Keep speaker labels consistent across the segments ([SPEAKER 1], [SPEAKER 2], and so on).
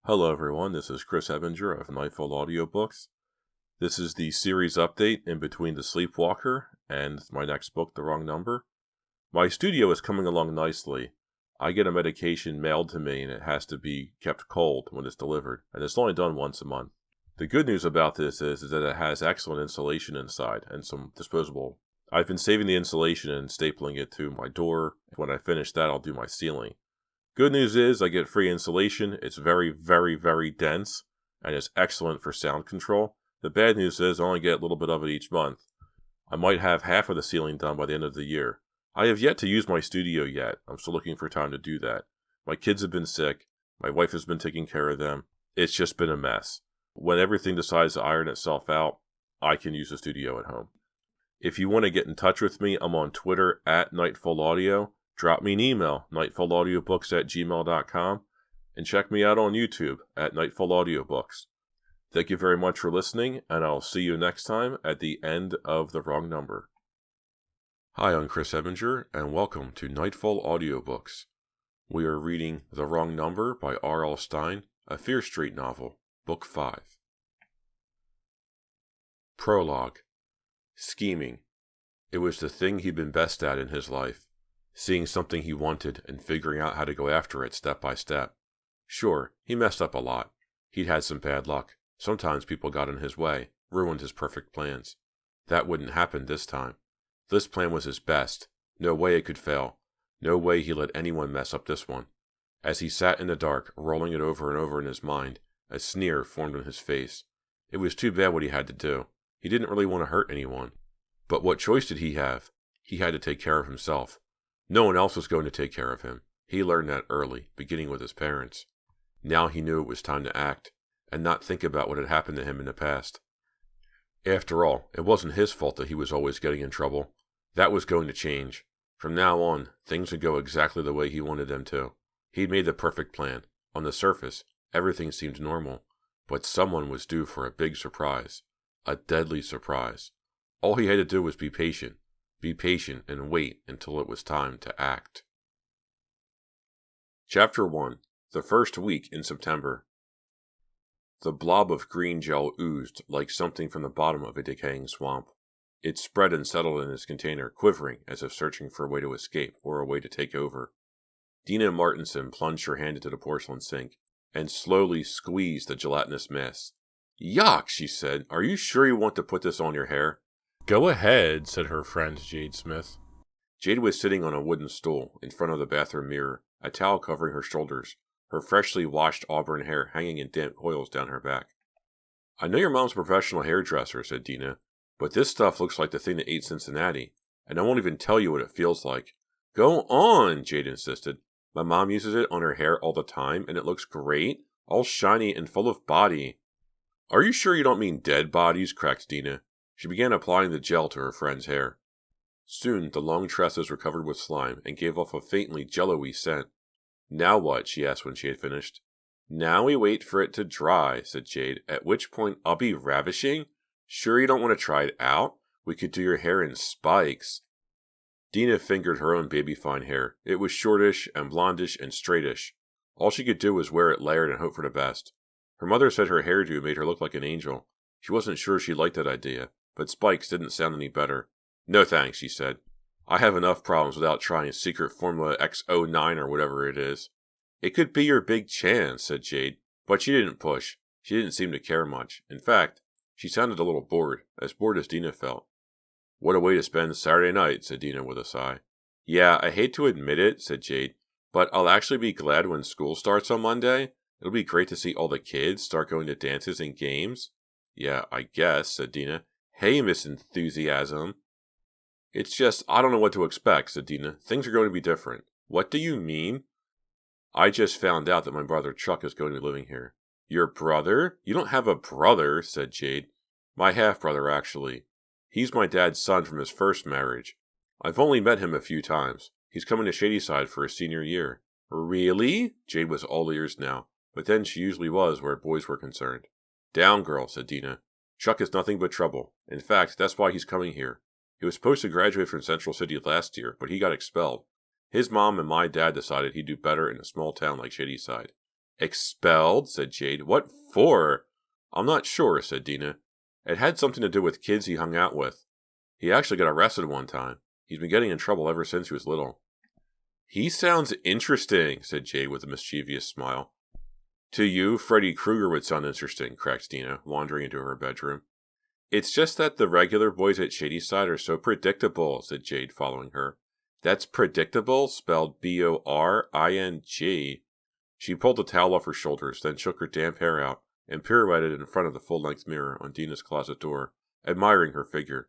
[SPEAKER 1] Hello everyone, this is Chris Ebinger of Nightfall Audiobooks. This is the series update in between The Sleepwalker and my next book, The Wrong Number. My studio is coming along nicely. I get a medication mailed to me and it has to be kept cold when it's delivered, and it's only done once a month. The good news about this is that it has excellent insulation inside and some disposable. I've been saving the insulation and stapling it to my door. When I finish that, I'll do my ceiling. Good news is I get free insulation. It's very, very, very dense, and it's excellent for sound control. The bad news is I only get a little bit of it each month. I might have half of the ceiling done by the end of the year. I have yet to use my studio yet. I'm still looking for time to do that. My kids have been sick. My wife has been taking care of them. It's just been a mess. When everything decides to iron itself out, I can use the studio at home. If you want to get in touch with me, I'm on Twitter at NightfallAudio. Drop me an email, nightfallaudiobooks@gmail.com, and check me out on YouTube at Nightfall Audiobooks. Thank you very much for listening, and I'll see you next time at the end of The Wrong Number. Hi, I'm Chris Ebinger, and welcome to Nightfall Audiobooks. We are reading The Wrong Number by R.L. Stine, a Fear Street novel, Book 5. Prologue. Scheming. It was the thing he'd been best at in his life. Seeing something he wanted and figuring out how to go after it step by step. Sure, he messed up a lot. He'd had some bad luck. Sometimes people got in his way, ruined his perfect plans. That wouldn't happen this time. This plan was his best. No way it could fail. No way he let anyone mess up this one. As he sat in the dark, rolling it over and over in his mind, a sneer formed on his face. It was too bad what he had to do. He didn't really want to hurt anyone. But what choice did he have? He had to take care of himself. No one else was going to take care of him. He learned that early, beginning with his parents. Now he knew it was time to act, and not think about what had happened to him in the past. After all, it wasn't his fault that he was always getting in trouble. That was going to change. From now on, things would go exactly the way he wanted them to. He'd made the perfect plan. On the surface, everything seemed normal, but someone was due for a big surprise. A deadly surprise. All he had to do was be patient. Be patient and wait until it was time to act. Chapter 1. The First Week in September. The blob of green gel oozed like something from the bottom of a decaying swamp. It spread and settled in his container, quivering as if searching for a way to escape or a way to take over. Dina Martinson plunged her hand into the porcelain sink and slowly squeezed the gelatinous mass. "Yuck," she said. "Are you sure you want to put this on your hair?" "Go ahead," said her friend Jade Smith. Jade was sitting on a wooden stool in front of the bathroom mirror, a towel covering her shoulders, her freshly washed auburn hair hanging in damp coils down her back. "I know your mom's a professional hairdresser," said Dina, "but this stuff looks like the thing that ate Cincinnati, and I won't even tell you what it feels like." "Go on," Jade insisted. "My mom uses it on her hair all the time, and it looks great, all shiny and full of body." "Are you sure you don't mean dead bodies?" cracked Dina. She began applying the gel to her friend's hair. Soon the long tresses were covered with slime and gave off a faintly jello-y scent. "Now what?" she asked when she had finished. "Now we wait for it to dry," said Jade, "at which point I'll be ravishing. Sure you don't want to try it out? We could do your hair in spikes." Dina fingered her own baby-fine hair. It was shortish and blondish and straightish. All she could do was wear it layered and hope for the best. Her mother said her hairdo made her look like an angel. She wasn't sure she liked that idea, but spikes didn't sound any better. "No thanks," she said. "I have enough problems without trying Secret Formula X09 or whatever it is." "It could be your big chance," said Jade, but she didn't push. She didn't seem to care much. In fact, she sounded a little bored as Dina felt. "What a way to spend Saturday night," said Dina with a sigh. "Yeah, I hate to admit it," said Jade, "but I'll actually be glad when school starts on Monday. It'll be great to see all the kids start going to dances and games." "Yeah, I guess," said Dina. "Hey, Miss Enthusiasm." "It's just, I don't know what to expect," said Dina. "Things are going to be different." "What do you mean?" "I just found out that my brother Chuck is going to be living here." "Your brother? You don't have a brother," said Jade. "My half-brother, actually. He's my dad's son from his first marriage. I've only met him a few times. He's coming to Shadyside for his senior year." "Really?" Jade was all ears now, but then she usually was where boys were concerned. "Down, girl," said Dina. "Chuck is nothing but trouble. In fact, that's why he's coming here. He was supposed to graduate from Central City last year, but he got expelled. His mom and my dad decided he'd do better in a small town like Shadyside. Expelled, said Jade. What for? I'm not sure, said Dina. It had something to do with kids he hung out with. He actually got arrested one time. He's been getting in trouble ever since he was little. He sounds interesting, said Jade with a mischievous smile. To you, Freddy Krueger would sound interesting, cracked Dina, wandering into her bedroom. It's just that the regular boys at Shadyside are so predictable, said Jade, following her. That's predictable, spelled Boring. She pulled the towel off her shoulders, then shook her damp hair out, and pirouetted in front of the full-length mirror on Dina's closet door, admiring her figure.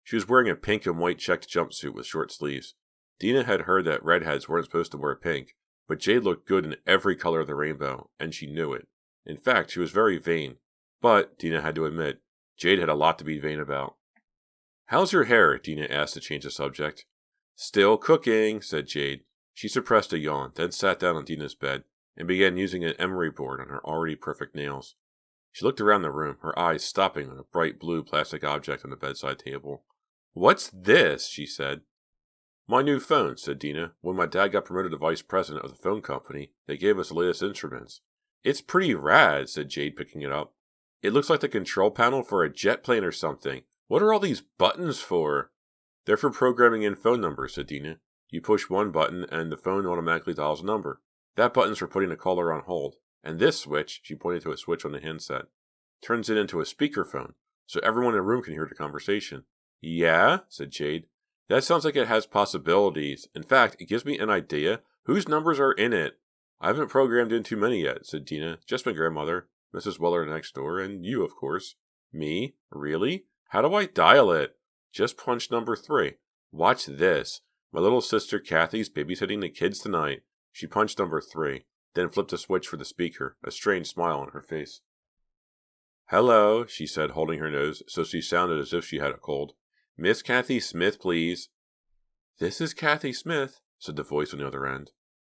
[SPEAKER 1] She was wearing a pink and white checked jumpsuit with short sleeves. Dina had heard that redheads weren't supposed to wear pink, but Jade looked good in every color of the rainbow, and she knew it. In fact, she was very vain. But, Dina had to admit, Jade had a lot to be vain about. How's your hair? Dina asked to change the subject. Still cooking, said Jade. She suppressed a yawn, then sat down on Dina's bed, and began using an emery board on her already perfect nails. She looked around the room, her eyes stopping on a bright blue plastic object on the bedside table. What's this? She said. My new phone, said Dina. When my dad got promoted to vice president of the phone company, they gave us the latest instruments. It's pretty rad, said Jade, picking it up. It looks like the control panel for a jet plane or something. What are all these buttons for? They're for programming in phone numbers, said Dina. You push one button and the phone automatically dials a number. That button's for putting the caller on hold. And this switch, she pointed to a switch on the handset, turns it into a speakerphone, so everyone in the room can hear the conversation. Yeah, said Jade. That sounds like it has possibilities. In fact, it gives me an idea. Whose numbers are in it? I haven't programmed in too many yet, said Dina. Just my grandmother, Mrs. Weller next door, and you, of course. Me? Really? How do I dial it? Just punch number 3. Watch this. My little sister Kathy's babysitting the kids tonight. She punched number 3, then flipped a switch for the speaker, a strange smile on her face. Hello, she said, holding her nose so she sounded as if she had a cold. Miss Kathy Smith, please. This is Kathy Smith, said the voice on the other end.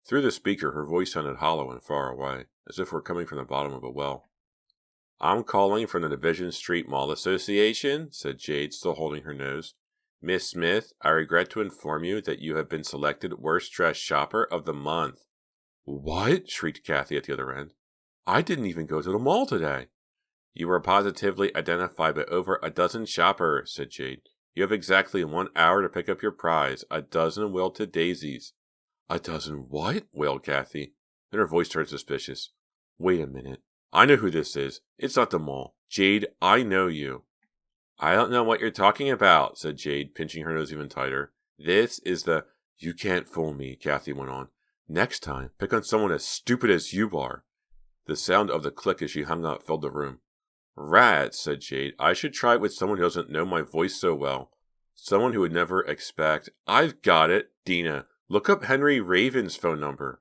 [SPEAKER 1] Through the speaker, her voice sounded hollow and far away, as if it were coming from the bottom of a well. I'm calling from the Division Street Mall Association, said Jade, still holding her nose. Miss Smith, I regret to inform you that you have been selected Worst Dressed Shopper of the Month. What? Shrieked Kathy at the other end. I didn't even go to the mall today. You were positively identified by over a dozen shoppers, said Jade. You have exactly 1 hour to pick up your prize, a dozen wilted daisies. A dozen what? Wailed Kathy. Then her voice turned suspicious. Wait a minute. I know who this is. It's not the mall. Jade, I know you. I don't know what you're talking about, said Jade, pinching her nose even tighter. This is the... You can't fool me, Kathy went on. Next time, pick on someone as stupid as you are. The sound of the click as she hung up filled the room. Rats, said Jade. I should try it with someone who doesn't know my voice so well. Someone who would never expect... I've got it. Dina, look up Henry Raven's phone number.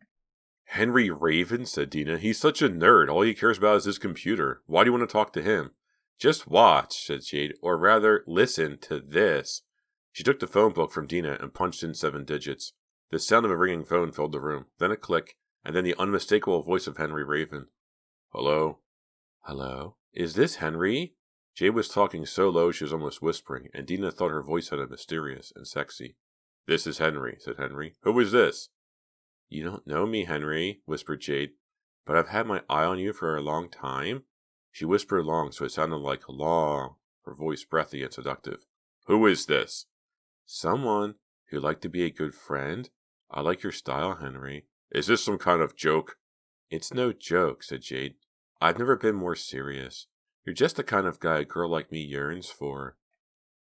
[SPEAKER 1] Henry Raven, said Dina. He's such a nerd. All he cares about is his computer. Why do you want to talk to him? Just watch, said Jade. Or rather, listen to this. She took the phone book from Dina and punched in 7 digits. The sound of a ringing phone filled the room, then a click, and then the unmistakable voice of Henry Raven. Hello? Hello? Is this Henry? Jade was talking so low she was almost whispering, and Dina thought her voice sounded mysterious and sexy. This is Henry, said Henry. Who is this? You don't know me, Henry, whispered Jade, but I've had my eye on you for a long time. She whispered long so it sounded like long, her voice breathy and seductive. Who is this? Someone who'd like to be a good friend. I like your style, Henry. Is this some kind of joke? It's no joke, said Jade. I've never been more serious. You're just the kind of guy a girl like me yearns for.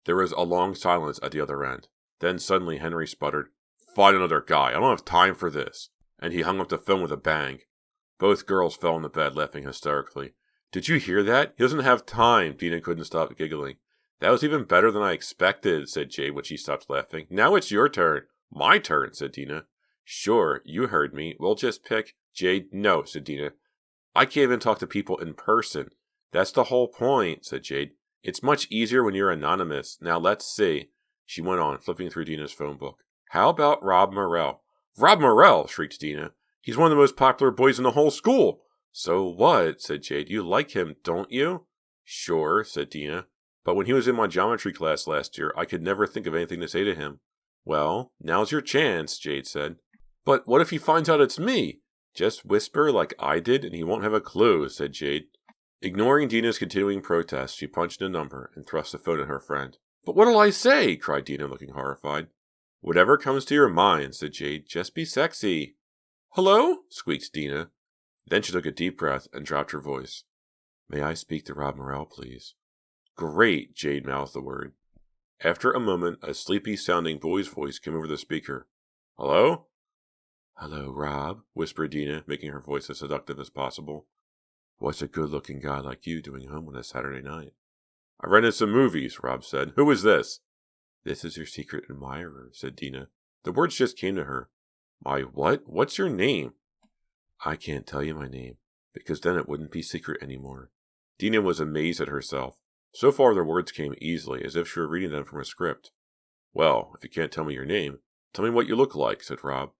[SPEAKER 1] There was a long silence at the other end. Then suddenly Henry sputtered, Find another guy. I don't have time for this. And he hung up the phone with a bang. Both girls fell on the bed, laughing hysterically. Did you hear that? He doesn't have time. Dina couldn't stop giggling. That was even better than I expected, said Jade when she stopped laughing. Now it's your turn. My turn, said Dina. Sure, you heard me. We'll just pick... Jade, no, said Dina. I can't even talk to people in person. That's the whole point, said Jade. It's much easier when you're anonymous. Now let's see. She went on, flipping through Dina's phone book. How about Rob Morrell? Rob Morrell, shrieked Dina. He's one of the most popular boys in the whole school. So what, said Jade. You like him, don't you? Sure, said Dina. But when he was in my geometry class last year, I could never think of anything to say to him. Well, now's your chance, Jade said. But what if he finds out it's me? Just whisper like I did and he won't have a clue, said Jade. Ignoring Dina's continuing protest, she punched in a number and thrust the phone at her friend. But what'll I say? Cried Dina, looking horrified. Whatever comes to your mind, said Jade. Just be sexy. Hello? Squeaked Dina. Then she took a deep breath and dropped her voice. May I speak to Rob Morrell, please? Great, Jade mouthed the word. After a moment, a sleepy-sounding boy's voice came over the speaker. Hello? Hello, Rob, whispered Dina, making her voice as seductive as possible. What's a good-looking guy like you doing home on a Saturday night? I rented some movies, Rob said. Who is this? This is your secret admirer, said Dina. The words just came to her. My what? What's your name? I can't tell you my name, because then it wouldn't be secret anymore. Dina was amazed at herself. So far the words came easily, as if she were reading them from a script. Well, if you can't tell me your name, tell me what you look like, said Rob.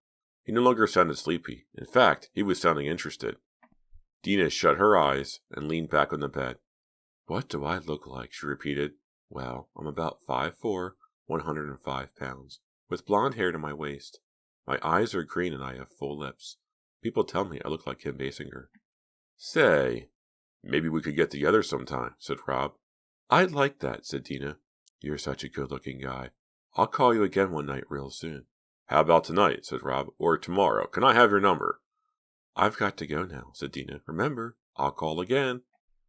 [SPEAKER 1] He no longer sounded sleepy. In fact, he was sounding interested. Dina shut her eyes and leaned back on the bed. What do I look like? She repeated. Well, I'm about 5'4", 105 pounds, with blonde hair to my waist. My eyes are green and I have full lips. People tell me I look like Kim Basinger. Say, maybe we could get together sometime, said Rob. I'd like that, said Dina. You're such a good-looking guy. I'll call you again one night real soon. How about tonight, said Rob, or tomorrow? Can I have your number? I've got to go now, said Dina. Remember, I'll call again.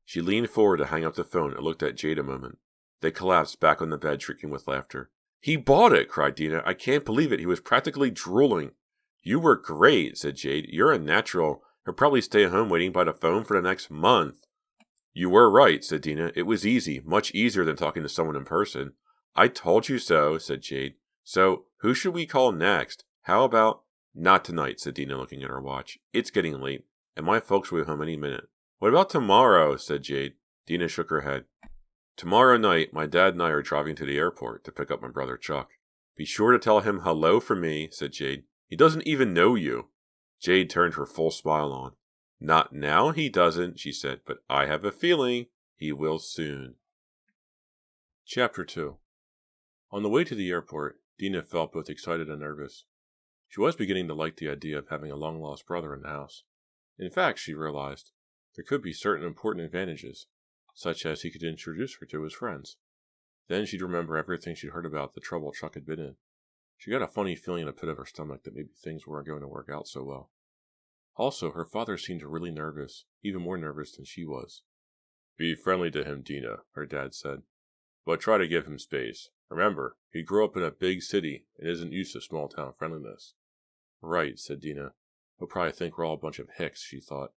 [SPEAKER 1] She leaned forward to hang up the phone and looked at Jade a moment. They collapsed back on the bed, shrieking with laughter. He bought it, cried Dina. I can't believe it. He was practically drooling. You were great, said Jade. You're a natural. He'll probably stay home waiting by the phone for the next month. You were right, said Dina. It was easy, much easier than talking to someone in person. I told you so, said Jade. So, who should we call next? How about... Not tonight, said Dina, looking at her watch. It's getting late, and my folks will be home any minute. What about tomorrow? Said Jade. Dina shook her head. Tomorrow night, my dad and I are driving to the airport to pick up my brother Chuck. Be sure to tell him hello from me, said Jade. He doesn't even know you. Jade turned her full smile on. Not now he doesn't, she said, but I have a feeling he will soon. Chapter 2. On the way to the airport, Dina felt both excited and nervous. She was beginning to like the idea of having a long-lost brother in the house. In fact, she realized, there could be certain important advantages, such as he could introduce her to his friends. Then she'd remember everything she'd heard about the trouble Chuck had been in. She got a funny feeling in the pit of her stomach that maybe things weren't going to work out so well. Also, her father seemed really nervous, even more nervous than she was. Be friendly to him, Dina, her dad said. But try to give him space. Remember, he grew up in a big city and isn't used to small-town friendliness. Right, said Dina. He'll probably think we're all a bunch of hicks, she thought.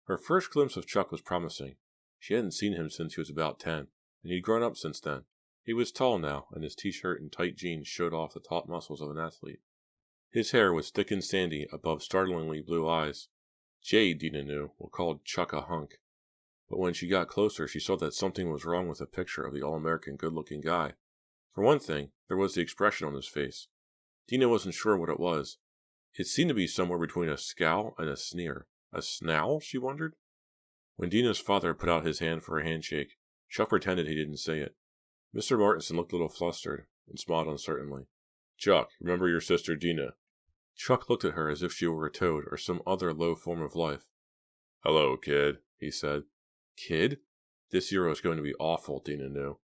[SPEAKER 1] Her first glimpse of Chuck was promising. She hadn't seen him since he was about 10, and he'd grown up since then. He was tall now, and his t-shirt and tight jeans showed off the taut muscles of an athlete. His hair was thick and sandy above startlingly blue eyes. Jade, Dina knew, would call Chuck a hunk. But when she got closer, she saw that something was wrong with the picture of the all-American good-looking guy. For one thing, there was the expression on his face. Dina wasn't sure what it was. It seemed to be somewhere between a scowl and a sneer. A snowl, she wondered? When Dina's father put out his hand for a handshake, Chuck pretended he didn't say it. Mr. Martinson looked a little flustered and smiled uncertainly. Chuck, remember your sister Dina? Chuck looked at her as if she were a toad or some other low form of life. Hello, kid, he said. Kid? This year was going to be awful, Dina knew.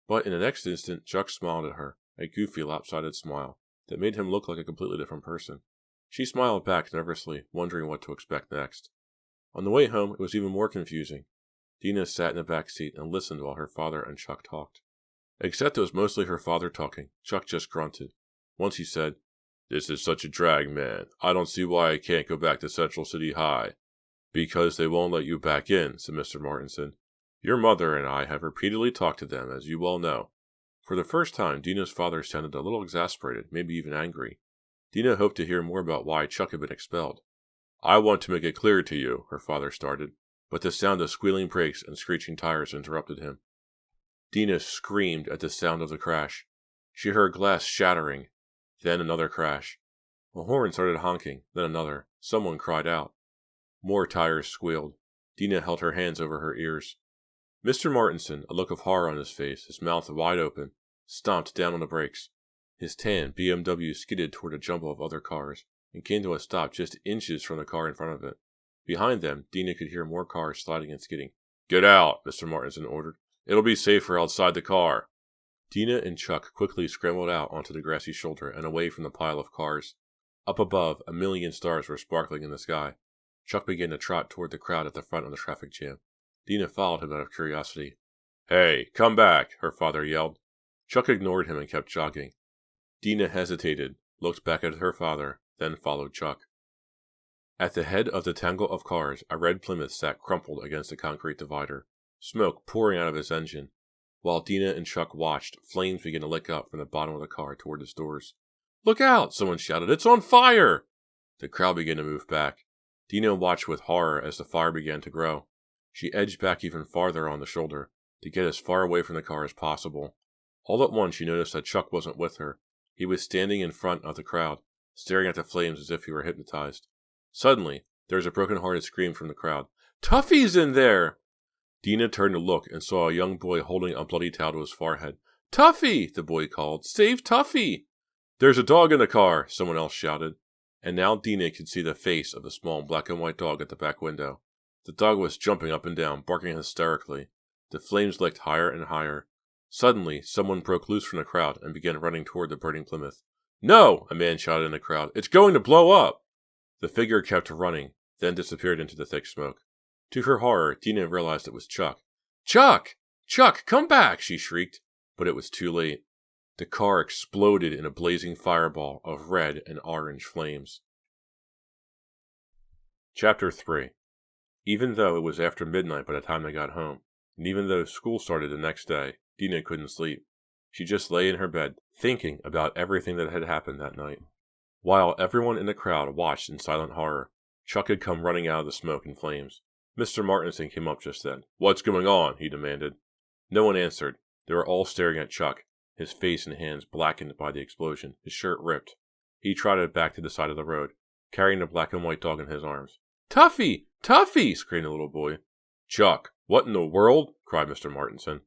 [SPEAKER 1] But in the next instant, Chuck smiled at her, a goofy, lopsided smile that made him look like a completely different person. She smiled back nervously, wondering what to expect next. On the way home, it was even more confusing. Dina sat in the back seat and listened while her father and Chuck talked. Except it was mostly her father talking. Chuck just grunted. Once he said, This is such a drag, man. I don't see why I can't go back to Central City High. Because they won't let you back in, said Mr. Martinson. Your mother and I have repeatedly talked to them, as you well know. For the first time, Dina's father sounded a little exasperated, maybe even angry. Dina hoped to hear more about why Chuck had been expelled. I want to make it clear to you, her father started, but the sound of squealing brakes and screeching tires interrupted him. Dina screamed at the sound of the crash. She heard glass shattering, then another crash. A horn started honking, then another. Someone cried out. More tires squealed. Dina held her hands over her ears. Mr. Martinson, a look of horror on his face, his mouth wide open, stomped down on the brakes. His tan BMW skidded toward a jumble of other cars, and came to a stop just inches from the car in front of it. Behind them, Dina could hear more cars sliding and skidding. "Get out," Mr. Martinson ordered. "It'll be safer outside the car." Dina and Chuck quickly scrambled out onto the grassy shoulder and away from the pile of cars. Up above, a million stars were sparkling in the sky. Chuck began to trot toward the crowd at the front of the traffic jam. Dina followed him out of curiosity. "Hey, come back," her father yelled. Chuck ignored him and kept jogging. Dina hesitated, looked back at her father, then followed Chuck. At the head of the tangle of cars, a red Plymouth sat crumpled against a concrete divider, smoke pouring out of its engine. While Dina and Chuck watched, flames began to lick up from the bottom of the car toward its doors. "Look out!" someone shouted. "It's on fire!" The crowd began to move back. Dina watched with horror as the fire began to grow. She edged back even farther on the shoulder, to get as far away from the car as possible. All at once she noticed that Chuck wasn't with her. He was standing in front of the crowd, staring at the flames as if he were hypnotized. Suddenly, there was a broken-hearted scream from the crowd. "Tuffy's in there!" Dina turned to look and saw a young boy holding a bloody towel to his forehead. "Tuffy!" the boy called. "Save Tuffy!" "There's a dog in the car!" someone else shouted. And now Dina could see the face of the small black and white dog at the back window. The dog was jumping up and down, barking hysterically. The flames licked higher and higher. Suddenly, someone broke loose from the crowd and began running toward the burning Plymouth. "No!" a man shouted in the crowd. "It's going to blow up!" The figure kept running, then disappeared into the thick smoke. To her horror, Dina realized it was Chuck. "Chuck! Chuck, come back!" she shrieked, but it was too late. The car exploded in a blazing fireball of red and orange flames. Chapter 3. Even though it was after midnight by the time they got home, and even though school started the next day, Dina couldn't sleep. She just lay in her bed, thinking about everything that had happened that night. While everyone in the crowd watched in silent horror, Chuck had come running out of the smoke and flames. Mr. Martinson came up just then. "What's going on?" he demanded. No one answered. They were all staring at Chuck, his face and hands blackened by the explosion, his shirt ripped. He trotted back to the side of the road, carrying the black and white dog in his arms. "Tuffy! Tuffy!" screamed the little boy. "Chuck, what in the world?" cried Mr. Martinson.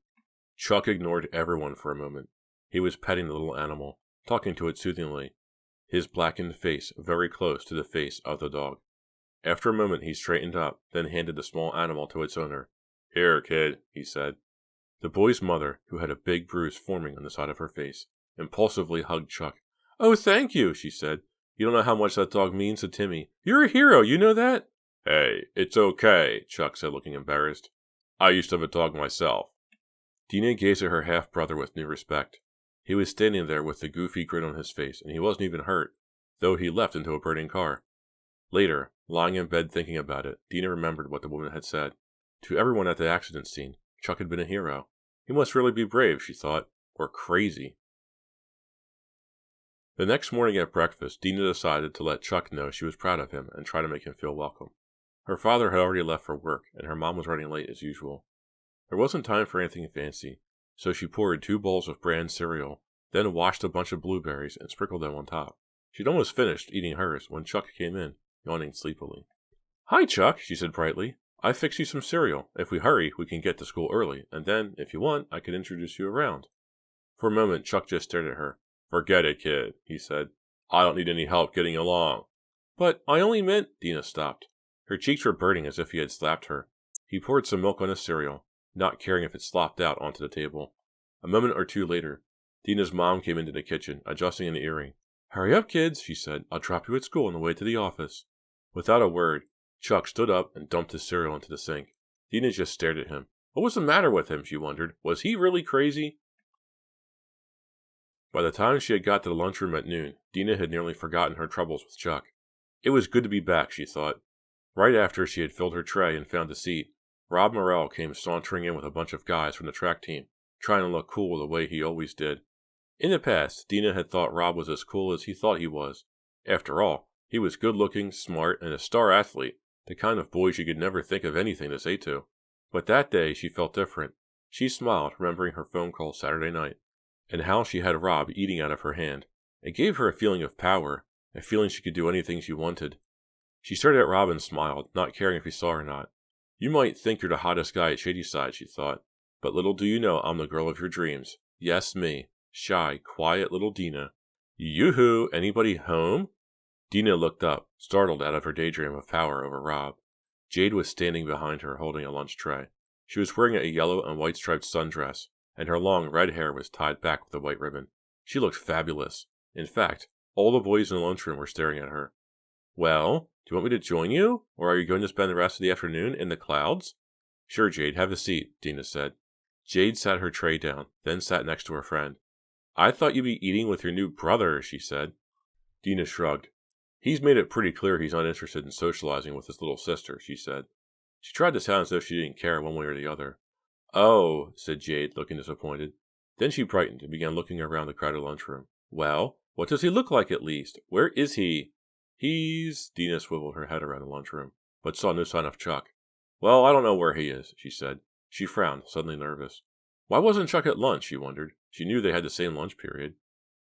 [SPEAKER 1] Chuck ignored everyone for a moment. He was petting the little animal, talking to it soothingly, his blackened face very close to the face of the dog. After a moment he straightened up, then handed the small animal to its owner. "Here, kid," he said. The boy's mother, who had a big bruise forming on the side of her face, impulsively hugged Chuck. "Oh, thank you," she said. "You don't know how much that dog means to Timmy. You're a hero, you know that?" "Hey, it's okay," Chuck said, looking embarrassed. "I used to have a dog myself." Dina gazed at her half-brother with new respect. He was standing there with the goofy grin on his face, and he wasn't even hurt, though he leapt into a burning car. Later, lying in bed thinking about it, Dina remembered what the woman had said. To everyone at the accident scene, Chuck had been a hero. He must really be brave, she thought, or crazy. The next morning at breakfast, Dina decided to let Chuck know she was proud of him and try to make him feel welcome. Her father had already left for work, and her mom was running late as usual. There wasn't time for anything fancy, so she poured 2 bowls of bran cereal, then washed a bunch of blueberries and sprinkled them on top. She'd almost finished eating hers when Chuck came in, yawning sleepily. "Hi, Chuck," she said brightly. "I fixed you some cereal. If we hurry, we can get to school early, and then, if you want, I can introduce you around." For a moment, Chuck just stared at her. "Forget it, kid," he said. "I don't need any help getting along." "But I only meant—" Dina stopped. Her cheeks were burning as if he had slapped her. He poured some milk on his cereal, not caring if it slopped out onto the table. A moment or two later, Dina's mom came into the kitchen, adjusting an earring. "Hurry up, kids," she said. "I'll drop you at school on the way to the office." Without a word, Chuck stood up and dumped his cereal into the sink. Dina just stared at him. What was the matter with him, she wondered. Was he really crazy? By the time she had got to the lunchroom at noon, Dina had nearly forgotten her troubles with Chuck. It was good to be back, she thought. Right after she had filled her tray and found a seat, Rob Morrell came sauntering in with a bunch of guys from the track team, trying to look cool the way he always did. In the past, Dina had thought Rob was as cool as he thought he was. After all, he was good-looking, smart, and a star athlete, the kind of boy she could never think of anything to say to. But that day she felt different. She smiled, remembering her phone call Saturday night, and how she had Rob eating out of her hand. It gave her a feeling of power, a feeling she could do anything she wanted. She stared at Rob and smiled, not caring if he saw or not. You might think you're the hottest guy at Shadyside, she thought, but little do you know I'm the girl of your dreams. Yes, me. Shy, quiet little Dina. Yoo-hoo, anybody home? Dina looked up, startled out of her daydream of power over Rob. Jade was standing behind her holding a lunch tray. She was wearing a yellow and white striped sundress, and her long red hair was tied back with a white ribbon. She looked fabulous. In fact, all the boys in the lunchroom were staring at her. Well, do you want me to join you, or are you going to spend the rest of the afternoon in the clouds? Sure, Jade, have a seat, Dina said. Jade sat her tray down, then sat next to her friend. I thought you'd be eating with your new brother, she said. Dina shrugged. He's made it pretty clear he's not interested in socializing with his little sister, she said. She tried to sound as though she didn't care one way or the other. Oh, said Jade, looking disappointed. Then she brightened and began looking around the crowded lunchroom. Well, what does he look like at least? Where is he? Dina swiveled her head around the lunchroom, but saw no sign of Chuck. Well, I don't know where he is, she said. She frowned, suddenly nervous. Why wasn't Chuck at lunch, she wondered. She knew they had the same lunch period.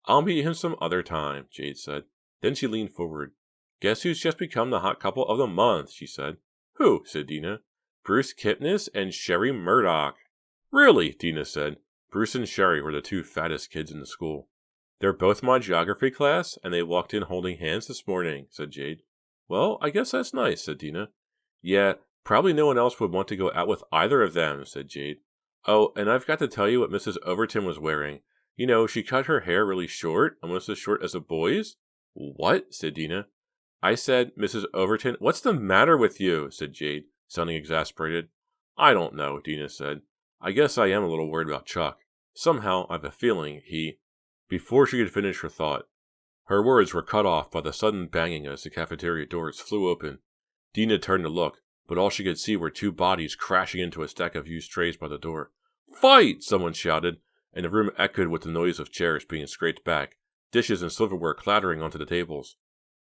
[SPEAKER 1] I'll meet him some other time, Jade said. Then she leaned forward. Guess who's just become the hot couple of the month, she said. Who? Said Dina. Bruce Kipnis and Sherry Murdoch. Really? Dina said. Bruce and Sherry were the two fattest kids in the school. They're both my geography class, and they walked in holding hands this morning, said Jade. Well, I guess that's nice, said Dina. Yeah, probably no one else would want to go out with either of them, said Jade. Oh, and I've got to tell you what Mrs. Overton was wearing. You know, she cut her hair really short, almost as short as a boy's. What? Said Dina. I said, Mrs. Overton, what's the matter with you? Said Jade, sounding exasperated. I don't know, Dina said. I guess I am a little worried about Chuck. Somehow, I've a feeling he... Before she could finish her thought, her words were cut off by the sudden banging as the cafeteria doors flew open. Dina turned to look, but all she could see were two bodies crashing into a stack of used trays by the door. Fight! Someone shouted, and the room echoed with the noise of chairs being scraped back, dishes and silverware clattering onto the tables.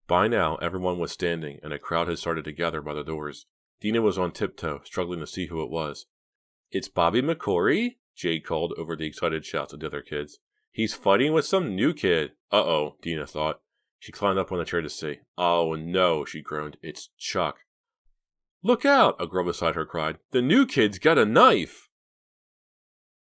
[SPEAKER 1] By now, everyone was standing, and a crowd had started to gather by the doors. Dina was on tiptoe, struggling to see who it was. It's Bobby McCory? Jade called over the excited shouts of the other kids. He's fighting with some new kid. Uh-oh, Dina thought. She climbed up on the chair to see. Oh, no, she groaned. It's Chuck. Look out, a girl beside her cried. The new kid's got a knife.